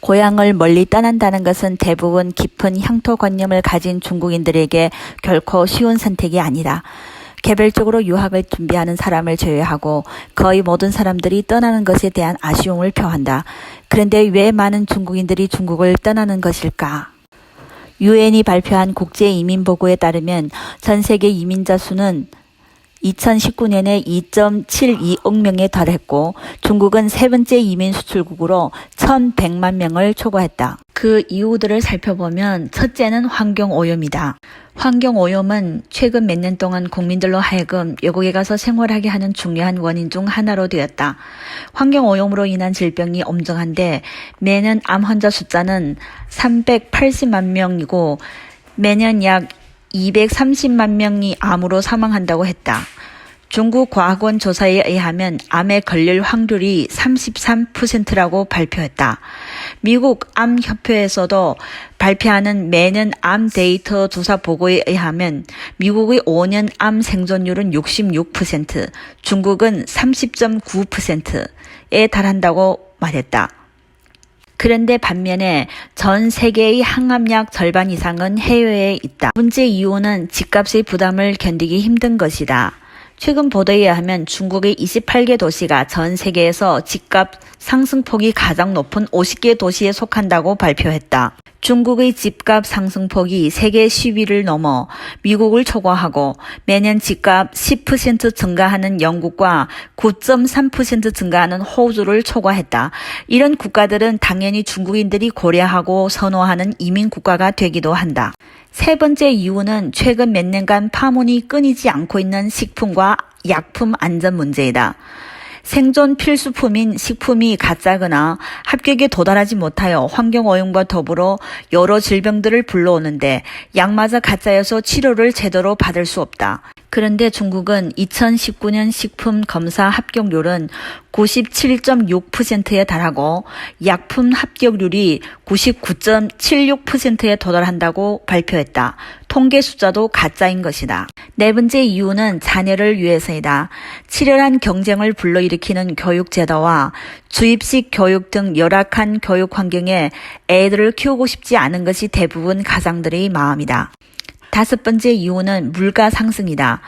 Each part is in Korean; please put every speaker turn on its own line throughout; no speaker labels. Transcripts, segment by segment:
고향을 멀리 떠난다는 것은 대부분 깊은 향토관념을 가진 중국인들에게 결코 쉬운 선택이 아니다. 개별적으로 유학을 준비하는 사람을 제외하고 거의 모든 사람들이 떠나는 것에 대한 아쉬움을 표한다. 그런데 왜 많은 중국인들이 중국을 떠나는 것일까? 유엔이 발표한 국제이민보고에 따르면 전 세계 이민자 수는 2019년에 2.72억 명에 달했고 중국은 세 번째 이민 수출국으로 1,100만 명을 초과했다. 그 이유들을 살펴보면 첫째는 환경오염이다. 환경오염은 최근 몇 년 동안 국민들로 하여금 외국에 가서 생활하게 하는 중요한 원인 중 하나로 되었다. 환경오염으로 인한 질병이 엄중한데 매년 암 환자 숫자는 380만 명이고 매년 약 230만 명이 암으로 사망한다고 했다. 중국 과학원 조사에 의하면 암에 걸릴 확률이 33%라고 발표했다. 미국 암협회에서도 발표하는 매년 암 데이터 조사 보고에 의하면 미국의 5년 암 생존율은 66%, 중국은 30.9%에 달한다고 말했다. 그런데 반면에 전 세계의 항암약 절반 이상은 해외에 있다. 문제 이유는 집값의 부담을 견디기 힘든 것이다. 최근 보도에 의하면 중국의 28개 도시가 전 세계에서 집값 상승폭이 가장 높은 50개 도시에 속한다고 발표했다. 중국의 집값 상승폭이 세계 10위를 넘어 미국을 초과하고 매년 집값 10% 증가하는 영국과 9.3% 증가하는 호주를 초과했다. 이런 국가들은 당연히 중국인들이 고려하고 선호하는 이민 국가가 되기도 한다. 세 번째 이유는 최근 몇 년간 파문이 끊이지 않고 있는 식품과 약품 안전 문제이다. 생존 필수품인 식품이 가짜거나 합격에 도달하지 못하여 환경오염과 더불어 여러 질병들을 불러오는데 약마저 가짜여서 치료를 제대로 받을 수 없다. 그런데 중국은 2019년 식품 검사 합격률은 97.6%에 달하고 약품 합격률이 99.76%에 도달한다고 발표했다. 통계 숫자도 가짜인 것이다. 네 번째 이유는 자녀를 위해서이다. 치열한 경쟁을 불러일으키는 교육 제도와 주입식 교육 등 열악한 교육 환경에 애들을 키우고 싶지 않은 것이 대부분 가장들의 마음이다. 다섯 번째 이유는 물가 상승이다.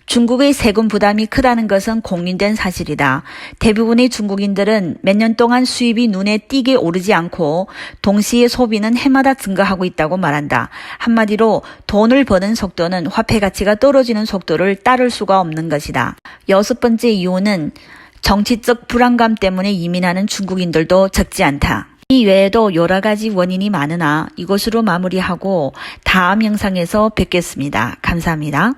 중국의 세금 부담이 크다는 것은 공인된 사실이다. 대부분의 중국인들은 몇 년 동안 수입이 눈에 띄게 오르지 않고 동시에 소비는 해마다 증가하고 있다고 말한다. 한마디로 돈을 버는 속도는 화폐 가치가 떨어지는 속도를 따를 수가 없는 것이다. 여섯 번째 이유는 정치적 불안감 때문에 이민하는 중국인들도 적지 않다. 이 외에도 여러 가지 원인이 많으나 이것으로 마무리하고 다음 영상에서 뵙겠습니다. 감사합니다.